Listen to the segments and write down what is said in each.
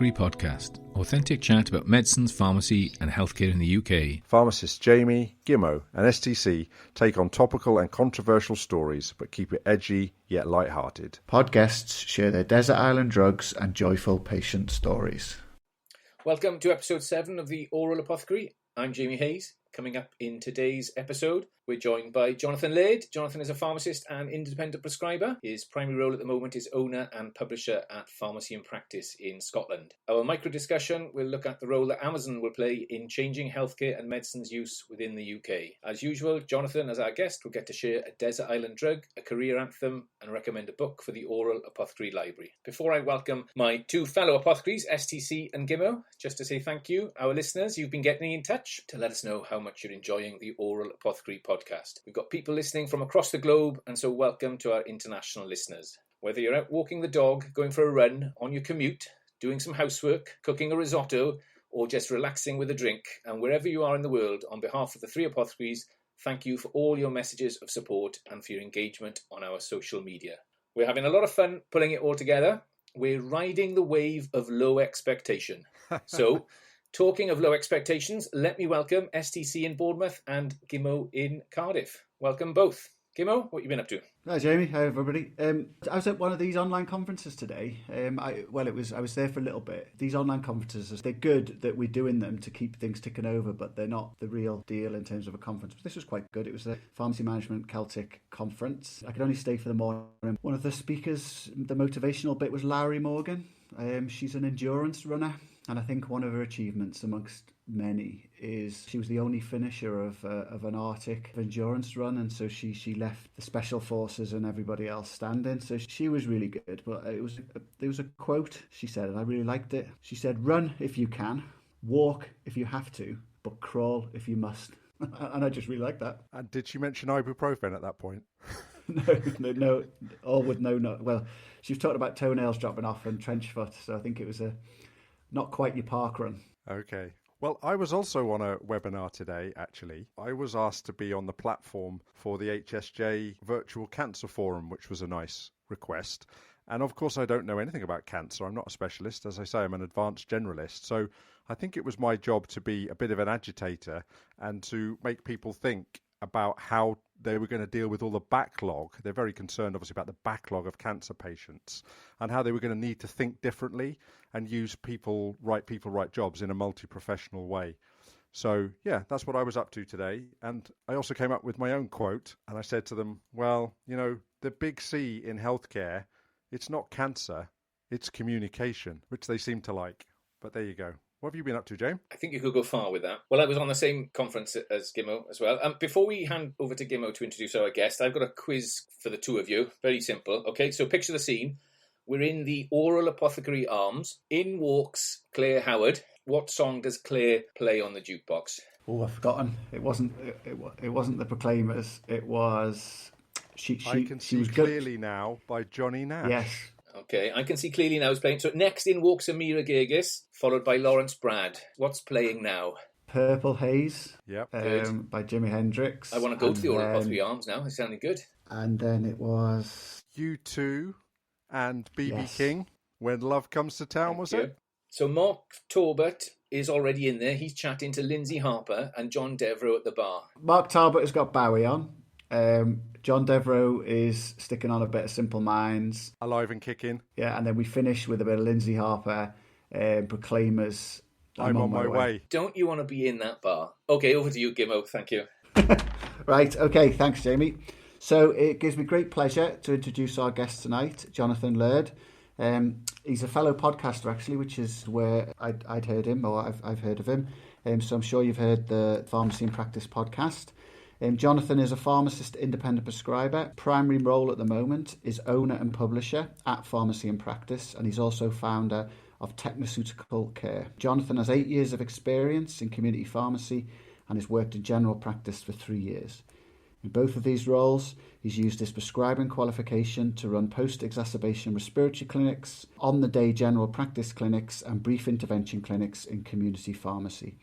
Apothecary Podcast. Authentic chat about medicines, pharmacy and healthcare in the UK. Pharmacist Jamie, Gimmo and STC take on topical and controversial stories but keep it edgy yet light-hearted. Pod guests share their desert island drugs and joyful patient stories. Welcome to episode 7 of the Oral Apothecary. I'm Jamie Hayes. Coming up in today's episode, we're joined by Johnathan Laird. Johnathan is a pharmacist and independent prescriber. His primary role at the moment is owner and publisher at Pharmacy and Practice in Scotland. Our micro discussion will look at the role that Amazon will play in changing healthcare and medicines use within the UK. As usual, Johnathan, as our guest, will get to share a desert island drug, a career anthem, and recommend a book for the Oral Apothecary Library. Before I welcome my two fellow apothecaries, STC and Gimmo, just to say thank you, our listeners, you've been getting in touch to let us know how much you're enjoying the Oral Apothecary podcast. We've got people listening from across the globe, and so welcome to our international listeners. Whether you're out walking the dog, going for a run, on your commute, doing some housework, cooking a risotto, or just relaxing with a drink, and wherever you are in the world, on behalf of the three apothecaries, thank you for all your messages of support and for your engagement on our social media. We're having a lot of fun pulling it all together. We're riding the wave of low expectation. So, talking of low expectations, let me welcome STC in Bournemouth and Gimmo in Cardiff. Welcome both. Gimmo, what have you been up to? Hi Jamie, hi everybody. I was at one of these online conferences today. I was there for a little bit. These online conferences, they're good that we're doing them to keep things ticking over, but they're not the real deal in terms of a conference. But this was quite good. It was the Pharmacy Management Celtic Conference. I could only stay for the morning. One of the speakers, the motivational bit was Larry Morgan. She's an endurance runner. And I think one of her achievements, amongst many, is she was the only finisher of an Arctic endurance run, and so she left the special forces and everybody else standing. So she was really good. But there was a quote she said, and I really liked it. She said, "Run if you can, walk if you have to, but crawl if you must." And I just really liked that. And did she mention ibuprofen at that point? No, all with no. Well, she was talking about toenails dropping off and trench foot, so I think it was not quite your park run. Okay. Well, I was also on a webinar today, actually. I was asked to be on the platform for the HSJ Virtual Cancer Forum, which was a nice request. And of course, I don't know anything about cancer. I'm not a specialist. As I say, I'm an advanced generalist. So I think it was my job to be a bit of an agitator and to make people think about how they were going to deal with all the backlog. They're very concerned, obviously, about the backlog of cancer patients and how they were going to need to think differently and use right jobs in a multi-professional way. So, yeah, that's what I was up to today. And I also came up with my own quote, and I said to them, well, you know, the big C in healthcare, it's not cancer, it's communication, which they seem to like. But there you go. What have you been up to, James? I think you could go far with that. Well, I was on the same conference as Gimmo as well. Before we hand over to Gimmo to introduce our guest, I've got a quiz for the two of you. Very simple. Okay, so picture the scene. We're in the Oral Apothecary Arms. In walks Claire Howard. What song does Claire play on the jukebox? Oh, I've forgotten. It wasn't the Proclaimers. It was I Can See Clearly Now by Johnny Nash. Yes. Okay, I Can See Clearly Now is playing. So next in walks Amira Gegis, followed by Lawrence Brad. What's playing now? Purple Haze. Yep. By Jimi Hendrix. I want to go to the Oral Apothecary Arms now. It's sounding good. And then it was U2 and B.B. King, When Love Comes to Town, was it? So Mark Talbot is already in there. He's chatting to Lindsay Harper and John Devereux at the bar. Mark Talbot has got Bowie on. John Devereux is sticking on a bit of Simple Minds. Alive and Kicking. Yeah, and then we finish with a bit of Lindsay Harper, Proclaimers. I'm on my way. Don't you want to be in that bar? Okay, over to you, Gimmo. Thank you. Right, okay, thanks, Jamie. So it gives me great pleasure to introduce our guest tonight, Johnathan Laird. He's a fellow podcaster, actually, which is where I'd heard him, or I've heard of him. So I'm sure you've heard the Pharmacy and Practice podcast. Johnathan is a pharmacist, independent prescriber. Primary role at the moment is owner and publisher at Pharmacy and Practice, and he's also founder of Technoceutical Care. Johnathan has 8 years of experience in community pharmacy and has worked in general practice for 3 years. In both of these roles, he's used his prescribing qualification to run post-exacerbation respiratory clinics, on-the-day general practice clinics and brief intervention clinics in community pharmacy.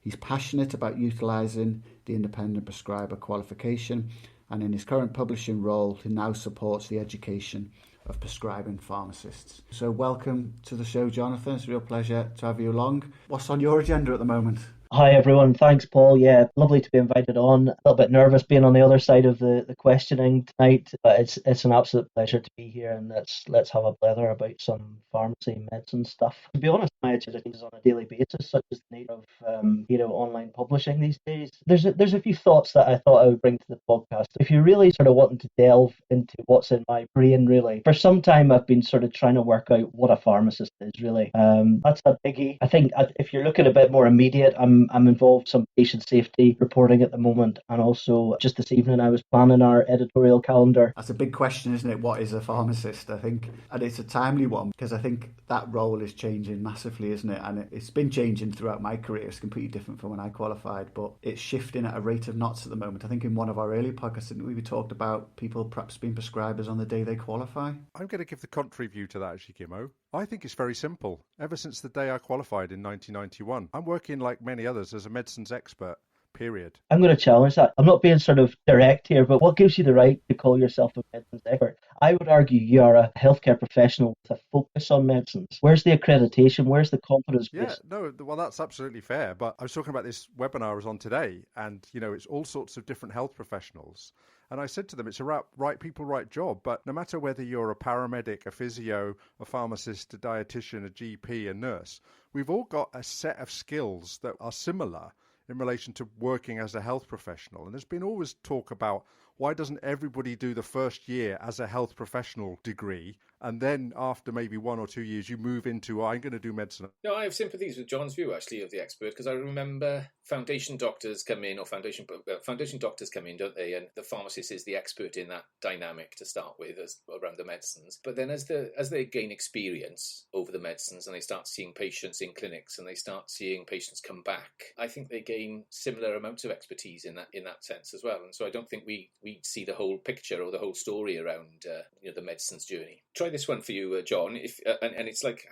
He's passionate about utilising the independent prescriber qualification, and in his current publishing role, he now supports the education of prescribing pharmacists. So welcome to the show, Jonathan. It's a real pleasure to have you along. What's on your agenda at the moment? Hi everyone, thanks Paul. Yeah, lovely to be invited on. A little bit nervous being on the other side of the questioning tonight, but it's an absolute pleasure to be here, and let's have a blather about some pharmacy medicine stuff. To be honest, my agenda is on a daily basis, such as the nature of online publishing these days. There's a few thoughts that I thought I would bring to the podcast. If you're really sort of wanting to delve into what's in my brain, really, for some time I've been sort of trying to work out what a pharmacist is really. That's a biggie. I think if you're looking a bit more immediate, I'm involved in some patient safety reporting at the moment, and also just this evening I was planning our editorial calendar. That's a big question, isn't it? What is a pharmacist, I think? And it's a timely one, because I think that role is changing massively, isn't it? And it's been changing throughout my career. It's completely different from when I qualified, but it's shifting at a rate of knots at the moment. I think in one of our earlier podcasts, we talked about people perhaps being prescribers on the day they qualify. I'm going to give the contrary view to that, actually, Gimmo. I think it's very simple. Ever since the day I qualified in 1991, I'm working like many others as a medicines expert, period. I'm going to challenge that. I'm not being sort of direct here, but what gives you the right to call yourself a medicines expert? I would argue you are a healthcare professional with a focus on medicines. Where's the accreditation? Where's the competence base? Yeah, no, well, that's absolutely fair. But I was talking about this webinar I was on today, and, it's all sorts of different health professionals. And I said to them, it's a right people, right job. But no matter whether you're a paramedic, a physio, a pharmacist, a dietitian, a GP, a nurse, we've all got a set of skills that are similar in relation to working as a health professional. And there's been always talk about why doesn't everybody do the first year as a health professional degree, and then after maybe 1 or 2 years you move into, I'm going to do medicine. No, I have sympathies with John's view, actually, of the expert, because I remember foundation doctors come in, foundation doctors come in, don't they? And the pharmacist is the expert in that dynamic to start with, around the medicines. But then as they gain experience over the medicines and they start seeing patients in clinics and they start seeing patients come back, I think they gain similar amounts of expertise in that sense as well. And so I don't think we see the whole picture or the whole story around the medicines journey. Try this one for you, John. And it's like,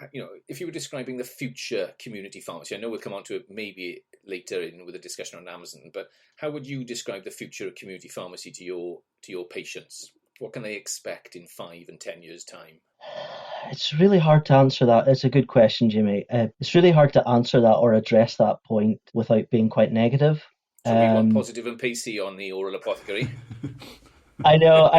if you were describing the future community pharmacy, I know we'll come on to it maybe later with a discussion on Amazon, but how would you describe the future of community pharmacy to your patients? What can they expect in 5 and 10 years' time? It's really hard to answer that. It's a good question, Jimmy. It's really hard to answer that or address that point without being quite negative. So we want positive and PC on the Oral Apothecary. I know.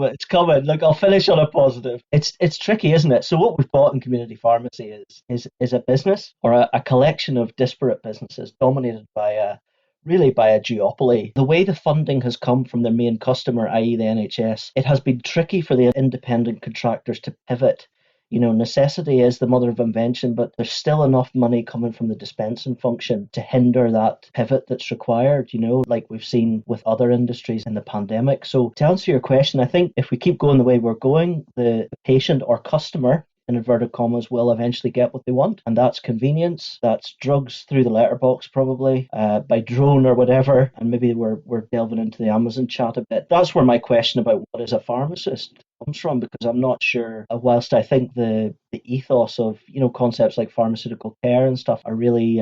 It's coming. Look, I'll finish on a positive. It's tricky, isn't it? So what we've got in community pharmacy is a business or a collection of disparate businesses dominated by a duopoly. The way the funding has come from their main customer, i.e. the NHS, it has been tricky for the independent contractors to pivot. Necessity is the mother of invention, but there's still enough money coming from the dispensing function to hinder that pivot that's required, like we've seen with other industries in the pandemic. So to answer your question, I think if we keep going the way we're going, the patient or customer, in inverted commas, will eventually get what they want. And that's convenience. That's drugs through the letterbox, probably, by drone or whatever. And maybe we're delving into the Amazon chat a bit. That's where my question about what is a pharmacist comes from, because I'm not sure, whilst I think the ethos of, concepts like pharmaceutical care and stuff are really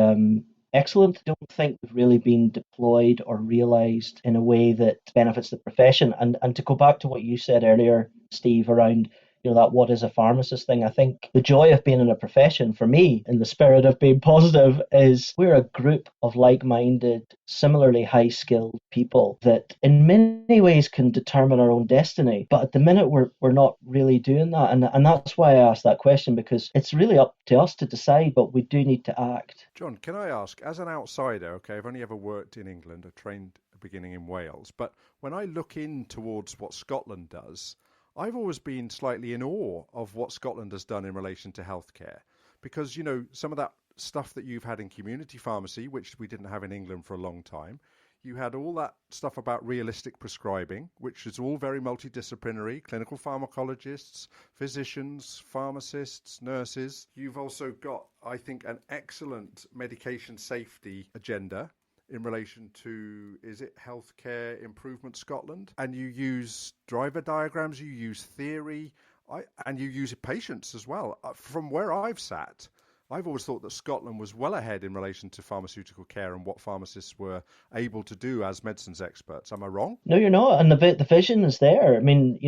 excellent, I don't think they've really been deployed or realised in a way that benefits the profession. And to go back to what you said earlier, Steve, around that what is a pharmacist thing. I think the joy of being in a profession, for me, in the spirit of being positive, is we're a group of like-minded, similarly high-skilled people that in many ways can determine our own destiny. But at the minute, we're not really doing that. And that's why I asked that question, because it's really up to us to decide, but we do need to act. John, can I ask, as an outsider, okay, I've only ever worked in England, I trained beginning in Wales, but when I look in towards what Scotland does, I've always been slightly in awe of what Scotland has done in relation to healthcare, because, some of that stuff that you've had in community pharmacy, which we didn't have in England for a long time, you had all that stuff about realistic prescribing, which is all very multidisciplinary, clinical pharmacologists, physicians, pharmacists, nurses. You've also got, I think, an excellent medication safety agenda in relation to, is it Healthcare Improvement Scotland? And you use driver diagrams, you use theory, and you use patients as well. From where I've sat, I've always thought that Scotland was well ahead in relation to pharmaceutical care and what pharmacists were able to do as medicines experts. Am I wrong? No, you're not. And the vision is there. I mean,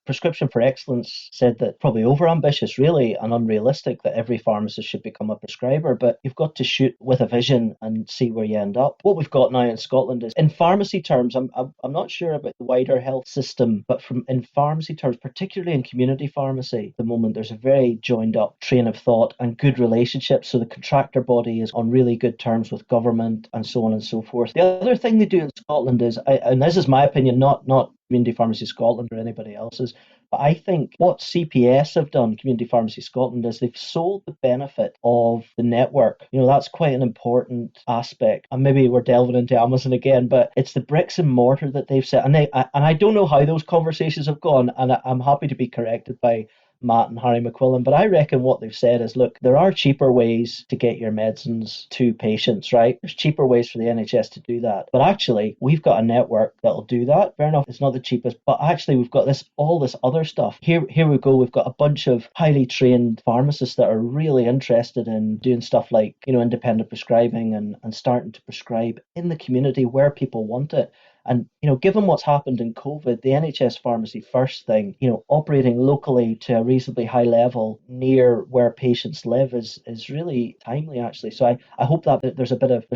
Prescription for Excellence said that probably overambitious, really, and unrealistic that every pharmacist should become a prescriber. But you've got to shoot with a vision and see where you end up. What we've got now in Scotland is, in pharmacy terms, I'm not sure about the wider health system, but in pharmacy terms, particularly in community pharmacy, at the moment, there's a very joined up train of thought and good relationships. So the contractor body is on really good terms with government and so on and so forth. The other thing they do in Scotland is, and this is my opinion, not Community Pharmacy Scotland or anybody else's, but I think what CPS have done, Community Pharmacy Scotland, is they've sold the benefit of the network. That's quite an important aspect. And maybe we're delving into Amazon again, but it's the bricks and mortar that they've set. And I don't know how those conversations have gone, and I'm happy to be corrected by Matt and Harry McQuillan, but I reckon what they've said is, look, there are cheaper ways to get your medicines to patients, right? There's cheaper ways for the NHS to do that. But actually, we've got a network that'll do that. Fair enough, it's not the cheapest, but actually we've got all this other stuff. Here we go. We've got a bunch of highly trained pharmacists that are really interested in doing stuff like, independent prescribing and starting to prescribe in the community where people want it. And, given what's happened in COVID, the NHS Pharmacy First thing, operating locally to a reasonably high level near where patients live is really timely, actually. So I hope that there's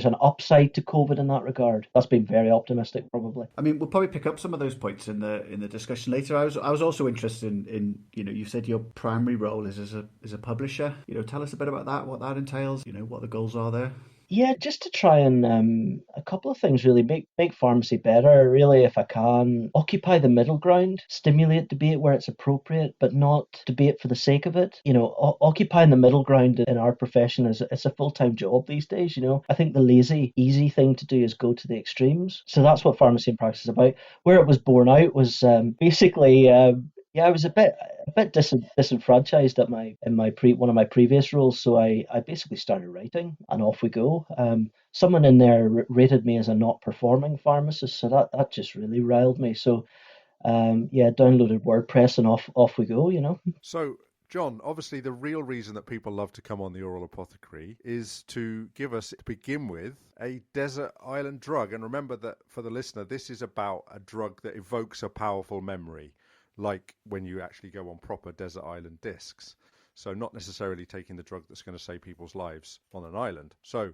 an upside to COVID in that regard. That's been very optimistic, probably. I mean, we'll probably pick up some of those points in the discussion later. I was also interested in you said your primary role is as a publisher. Tell us a bit about that, what that entails, what the goals are there. Yeah, just to try and a couple of things really make pharmacy better, really, if I can. Occupy the middle ground, stimulate debate where it's appropriate, but not debate for the sake of it. Occupying the middle ground in our profession it's a full-time job these days. I think the lazy, easy thing to do is go to the extremes. So that's what Pharmacy in Practice is about. Where it was born out was basically. I was a bit disenfranchised at one of my previous roles, so I basically started writing, and off we go. Someone in there rated me as a not performing pharmacist, so that just really riled me. So downloaded WordPress and off we go. So, John, obviously the real reason that people love to come on the Oral Apothecary is to give us, to begin with, a desert island drug. And remember that for the listener, this is about a drug that evokes a powerful memory, like when you actually go on proper desert island discs. So not necessarily taking the drug that's going to save people's lives on an island. So,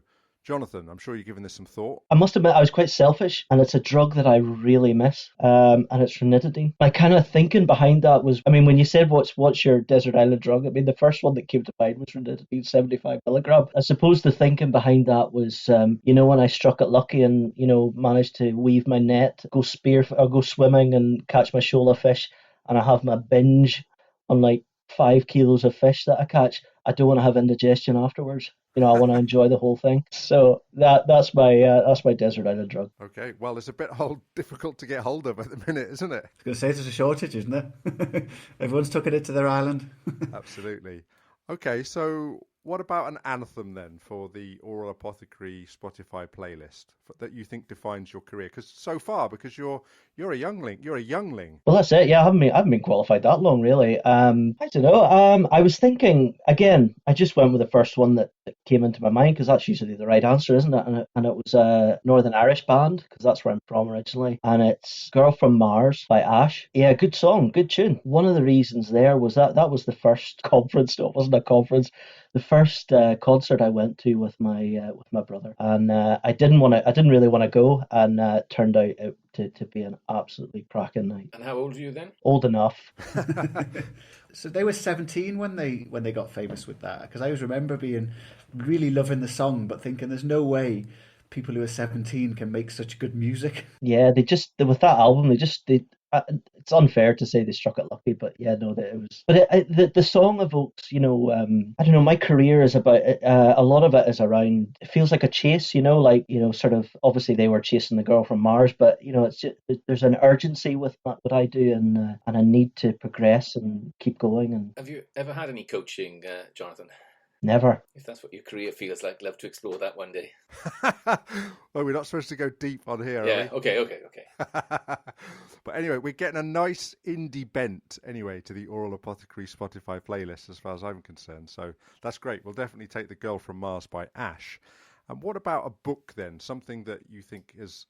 Johnathan, I'm sure you've given this some thought. I must admit I was quite selfish, and it's a drug that I really miss, and it's ranitidine. My kind of thinking behind that was, when you said what's your desert island drug, the first one that came to mind was ranitidine, 75 milligram. I suppose the thinking behind that was, when I struck it lucky and, managed to weave my net, go swimming and catch my shoal of fish, and I have my binge on like 5 kilos of fish that I catch, I don't want to have indigestion afterwards. I want to enjoy the whole thing. So that's my desert island drug. Okay, well, it's a bit difficult to get hold of at the minute, isn't it? I was going to say there's a shortage, isn't there? Everyone's taking it to their island. Absolutely. Okay, so what about an anthem then for the Oral Apothecary Spotify playlist that you think defines your career? Because you're a youngling. Well, that's it. Yeah, I haven't been qualified that long, really. I don't know. I was thinking again. I just went with the first one that came into my mind because that's usually the right answer, isn't it? And it was a Northern Irish band because that's where I'm from originally, and it's "Girl from Mars" by Ash. Yeah, good song, good tune. One of the reasons there was that was the first conference. No, it wasn't a conference. The first concert I went to with my brother, and I didn't really want to go, and turned out to be an absolutely cracking night. And how old were you then? Old enough. So they were 17 when they got famous with that, because I always remember being really loving the song, but thinking there's no way people who are 17 can make such good music. Yeah, with that album, it's unfair to say they struck it lucky, but yeah, no, that it was. But the song evokes, I don't know. My career is about a lot of it is around. It feels like a chase, sort of. Obviously, they were chasing the girl from Mars, but it's just, there's an urgency with what I do, and a need to progress and keep going. And have you ever had any coaching, Johnathan? Never. If that's what your career feels like, love to explore that one day. Well, we're not supposed to go deep on here, Yeah, are we? okay. But anyway, we're getting a nice indie bent, anyway, to the Oral Apothecary Spotify playlist as far as I'm concerned. So that's great. We'll definitely take The Girl from Mars by Ash. And what about a book then? Something that you think has